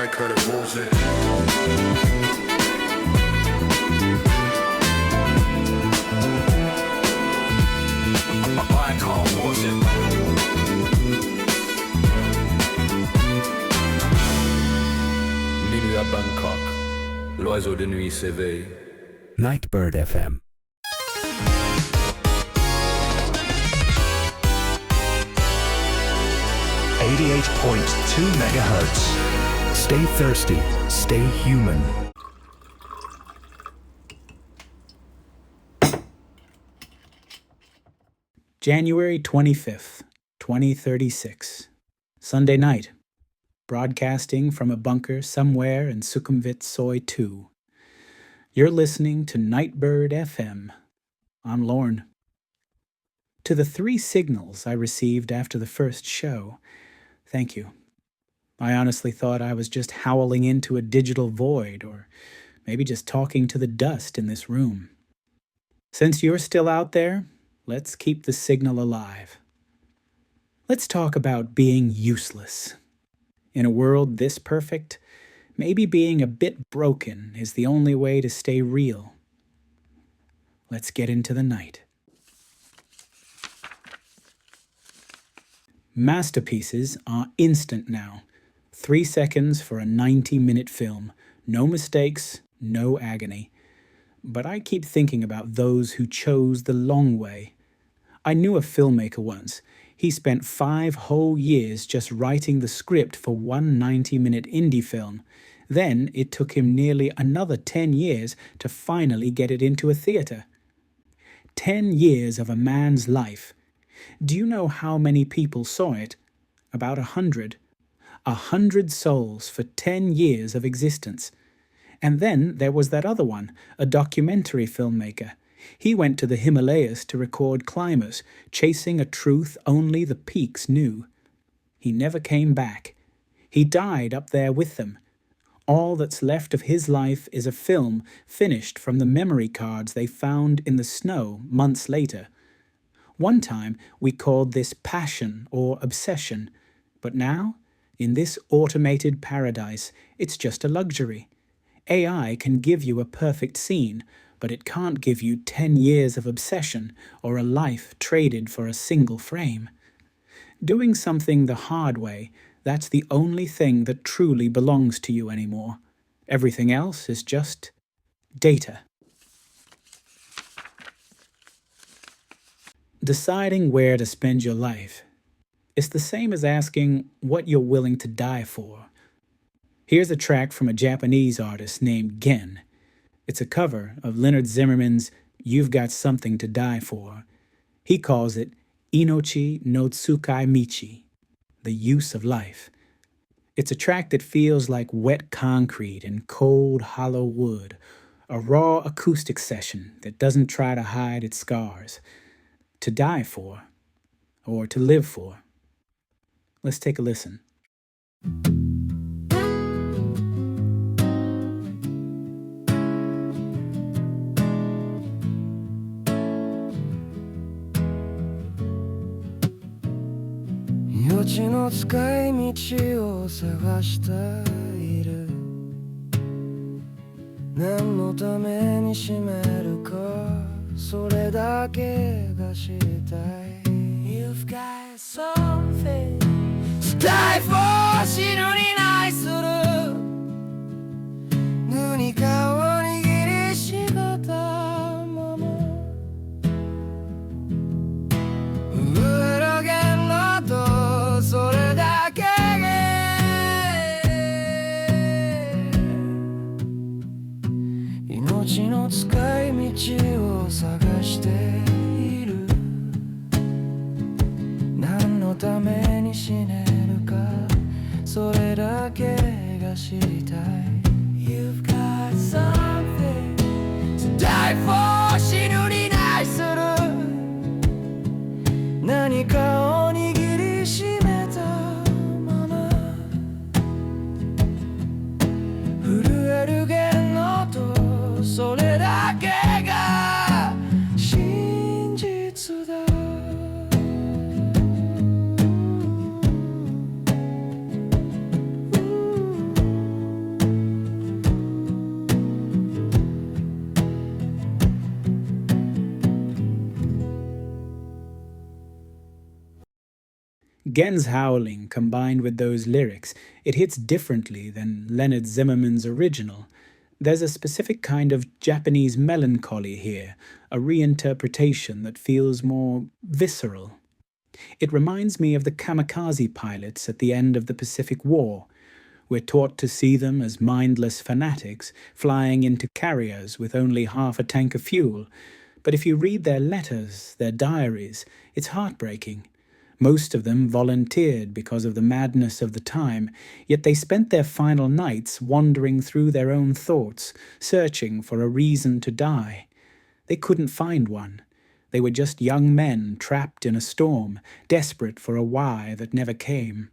マイクでポーズMinuit à Bangkok, l'oiseau de nuit s'éveille. Nightbird FM. .2 megahertz. Stay thirsty, stay human. January 25th, 2036. Sunday night. Broadcasting from a bunker somewhere in Sukhumvit Soi 2. You're listening to Nightbird FM. I'm Lorn. To the 3 signals I received after the first show, thank you. I honestly thought I was just howling into a digital void, or maybe just talking to the dust in this room. Since you're still out there, let's keep the signal alive. Let's talk about being useless. In a world this perfect, maybe being a bit broken is the only way to stay real. Let's get into the night. Masterpieces are instant now. 3 seconds for a 90-minute film. No mistakes, no agony. But I keep thinking about those who chose the long way. I knew a filmmaker once. He spent 5 whole years just writing the script for one 90-minute indie film. Then it took him nearly another 10 years to finally get it into a theater. 10 years of a man's life. Do you know how many people saw it? About 100. 100 souls for 10 years of existence. And then there was that other one, a documentary filmmaker. He went to the Himalayas to record climbers, chasing a truth only the peaks knew. He never came back. He died up there with them. All that's left of his life is a film finished from the memory cards they found in the snow months later. One time we called this passion or obsession, but now, in this automated paradise, it's just a luxury. AI can give you a perfect scene, but it can't give you 10 years of obsession or a life traded for a single frame. Doing something the hard way, that's the only thing that truly belongs to you anymore. Everything else is just data. Deciding where to spend your life is the same as asking what you're willing to die for. Here's a track from a Japanese artist named Gen. It's a cover of Leonard Zimmerman's You've Got Something to Die For. He calls it Inochi no Tsukai Michi, the use of life. It's a track that feels like wet concrete and cold, hollow wood, a raw acoustic session that doesn't try to hide its scars. To die for, or to live for. Let's take a listen. Yochi no tsukai michi o sagashite iru. Nan no tame ni shimeru ka, sore dake ga shiritai. You've got something to die for, shinu ni nai suru. Nani ka o nigiri shigata mama. Uero gen no to, sore dake ge. Inochi no tsukai michi o sagashite iru. Nan no tame ni shineru ka, sore dake ga shiritai. You've got something to die for, shinu ni nai suru. Nani ka o nigiri shimeta mama. Furueru gen no to, sore dake ga shinjitsu da. Gen's howling combined with those lyrics, it hits differently than Leonard Zimmerman's original. There's a specific kind of Japanese melancholy here, a reinterpretation that feels more visceral. It reminds me of the Kamikaze pilots at the end of the Pacific War. We're taught to see them as mindless fanatics, flying into carriers with only half a tank of fuel. But if you read their letters, their diaries, it's heartbreaking. Most of them volunteered because of the madness of the time, yet they spent their final nights wandering through their own thoughts, searching for a reason to die. They couldn't find one. They were just young men trapped in a storm, desperate for a why that never came.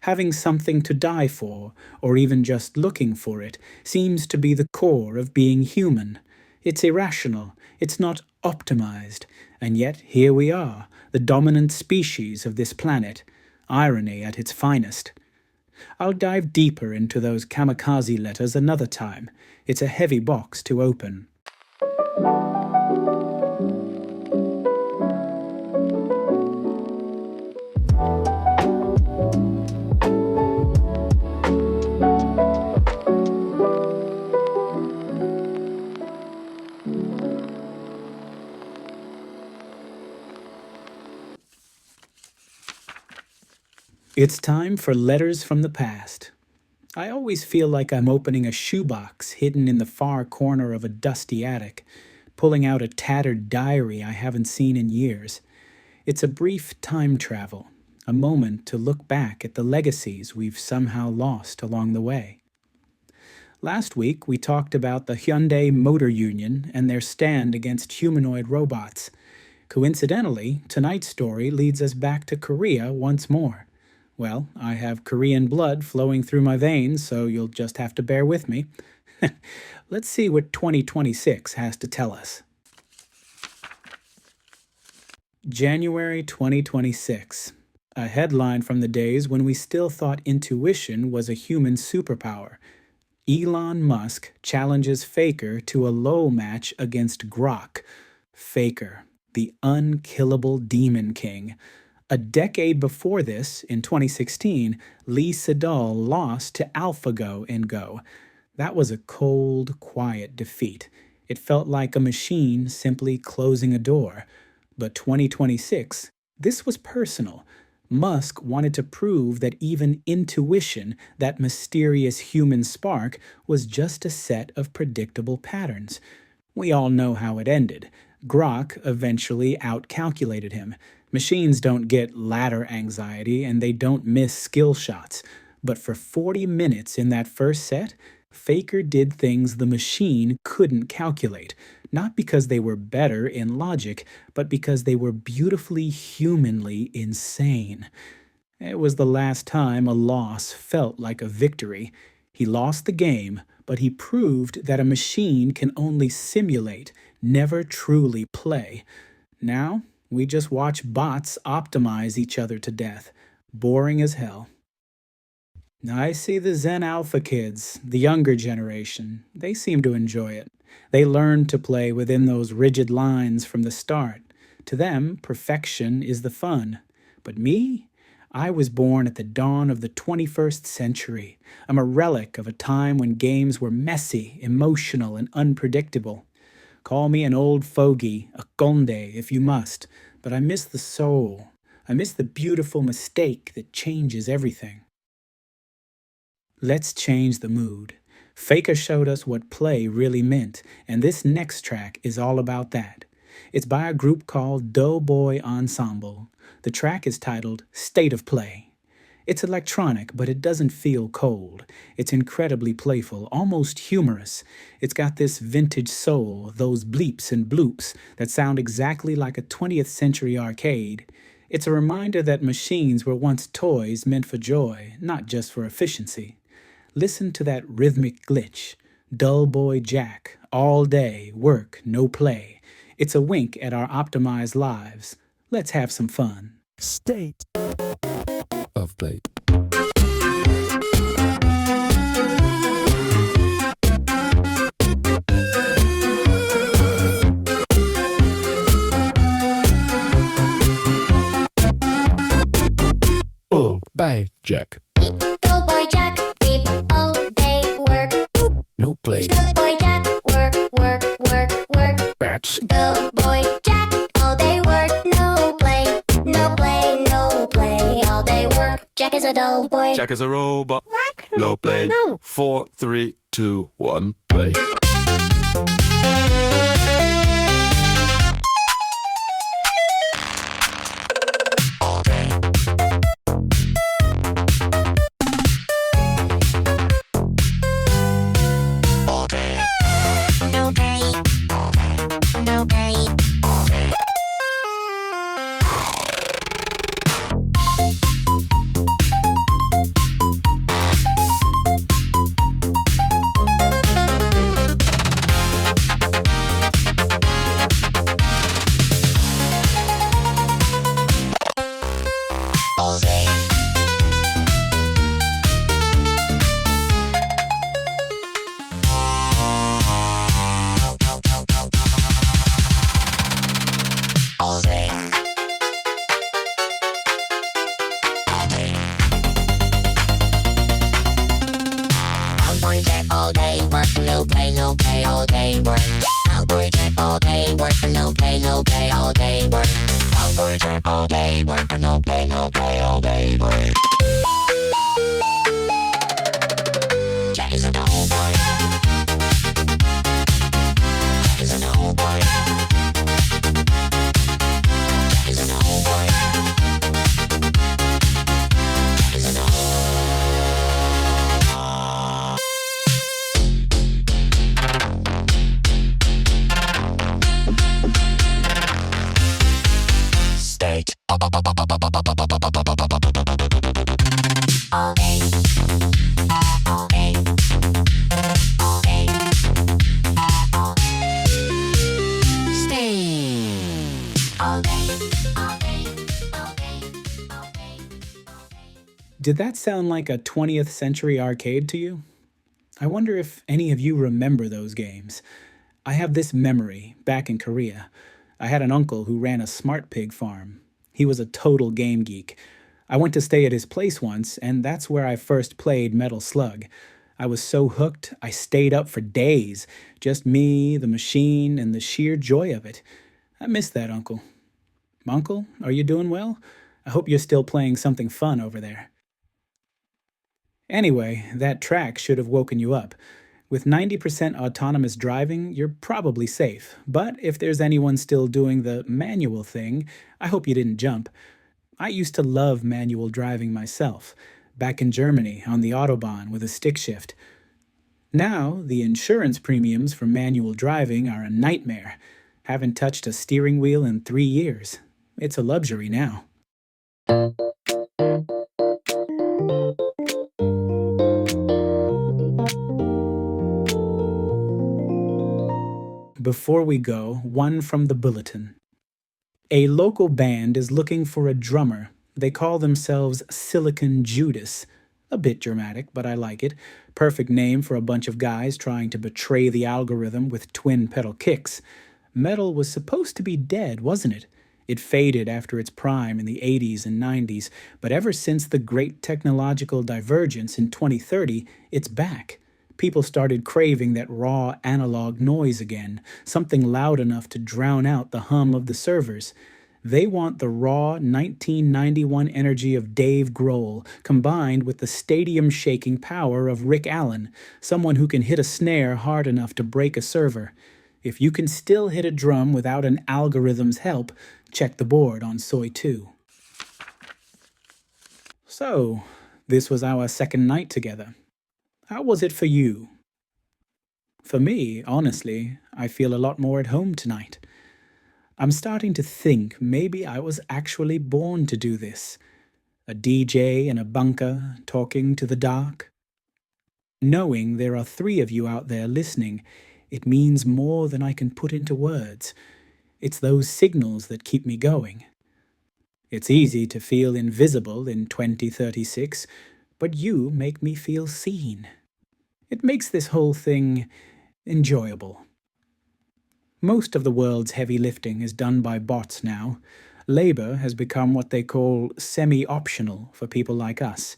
Having something to die for, or even just looking for it, seems to be the core of being human. It's irrational, it's not optimized, and yet here we are, the dominant species of this planet, irony at its finest. I'll dive deeper into those Kamikaze letters another time. It's a heavy box to open. It's time for Letters from the Past. I always feel like I'm opening a shoebox hidden in the far corner of a dusty attic, pulling out a tattered diary I haven't seen in years. It's a brief time travel, a moment to look back at the legacies we've somehow lost along the way. Last week, we talked about the Hyundai Motor Union and their stand against humanoid robots. Coincidentally, tonight's story leads us back to Korea once more. Well, I have Korean blood flowing through my veins, so you'll just have to bear with me. Let's see what 2026 has to tell us. January 2026. A headline from the days when we still thought intuition was a human superpower. Elon Musk challenges Faker to a low match against Grok. Faker, the unkillable demon king. A decade before this, in 2016, Lee Sedol lost to AlphaGo in Go. That was a cold, quiet defeat. It felt like a machine simply closing a door. But 2026, this was personal. Musk wanted to prove that even intuition, that mysterious human spark, was just a set of predictable patterns. We all know how it ended. Grok eventually outcalculated him. Machines don't get ladder anxiety and they don't miss skill shots. But for 40 minutes in that first set, Faker did things the machine couldn't calculate. Not because they were better in logic, but because they were beautifully humanly insane. It was the last time a loss felt like a victory. He lost the game, but he proved that a machine can only simulate, never truly play. Now, we just watch bots optimize each other to death. Boring as hell. I see the Zen Alpha kids, the younger generation. They seem to enjoy it. They learn to play within those rigid lines from the start. To them, perfection is the fun. But me? I was born at the dawn of the 21st century. I'm a relic of a time when games were messy, emotional, and unpredictable. Call me an old fogey, a conde if you must, but I miss the soul. I miss the beautiful mistake that changes everything. Let's change the mood. Faker showed us what play really meant, and this next track is all about that. It's by a group called Doughboy Ensemble. The track is titled State of Play. It's electronic, but it doesn't feel cold. It's incredibly playful, almost humorous. It's got this vintage soul, those bleeps and bloops that sound exactly like a 20th century arcade. It's a reminder that machines were once toys meant for joy, not just for efficiency. Listen to that rhythmic glitch. Dull boy Jack, all day, work, no play. It's a wink at our optimized lives. Let's have some fun. State of play. Play, Jack. Go boy Jack, beep, all day work. No play. Go boy Jack, work, work, work, work. Bats. Go boy Jack, all day work, no play, no play, no play, all day work. Jack is a dull boy. Jack is a robot. What? No play. No. 4, 3, 2, 1, play. No play, no play. Cowboy Jack all day work, no play all day work. Cowboy Jack all day work, no play all day work. Cowboy Jack all day work, no play all day work. Jack is a dull boy. Jack is a dull boy. Jack is a dull boy. Jack is a dull boy. State. All day. All day. All day. All day. Stay. All day. All day. All day. All day. Did that sound like a 20th century arcade to you? I wonder if any of you remember those games. I have this memory back in Korea. I had an uncle who ran a smart pig farm. He was a total game geek. I went to stay at his place once, and that's where I first played Metal Slug. I was so hooked, I stayed up for days. Just me, the machine, and the sheer joy of it. I miss that uncle. Uncle, are you doing well? I hope you're still playing something fun over there. Anyway, that track should have woken you up. With 90% autonomous driving, you're probably safe. But if there's anyone still doing the manual thing, I hope you didn't jump. I used to love manual driving myself, back in Germany on the Autobahn with a stick shift. Now, the insurance premiums for manual driving are a nightmare. Haven't touched a steering wheel in 3 years. It's a luxury now. Before we go, one from the Bulletin. A local band is looking for a drummer. They call themselves Silicon Judas. A bit dramatic, but I like it. Perfect name for a bunch of guys trying to betray the algorithm with twin pedal kicks. Metal was supposed to be dead, wasn't it? It faded after its prime in the 80s and 90s, but ever since the great technological divergence in 2030, it's back. People started craving that raw analog noise again, something loud enough to drown out the hum of the servers. They want the raw 1991 energy of Dave Grohl combined with the stadium-shaking power of Rick Allen, someone who can hit a snare hard enough to break a server. If you can still hit a drum without an algorithm's help, check the board on Soi 2. So, this was our second night together. How was it for you? For me, honestly, I feel a lot more at home tonight. I'm starting to think maybe I was actually born to do this. A DJ in a bunker talking to the dark. Knowing there are 3 of you out there listening, it means more than I can put into words. It's those signals that keep me going. It's easy to feel invisible in 2036, but you make me feel seen. It makes this whole thing enjoyable. Most of the world's heavy lifting is done by bots now. Labor has become what they call semi-optional for people like us.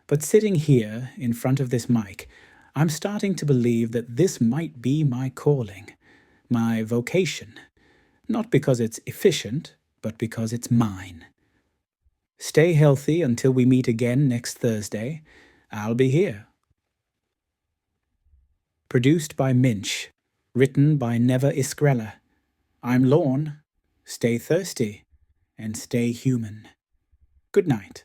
But sitting here in front of this mic, I'm starting to believe that this might be my calling, my vocation. Not because it's efficient, but because it's mine. Stay healthy until we meet again next Thursday. I'll be here. Produced by Minch. Written by Never Iskrella. I'm Lorn. Stay thirsty and stay human. Good night.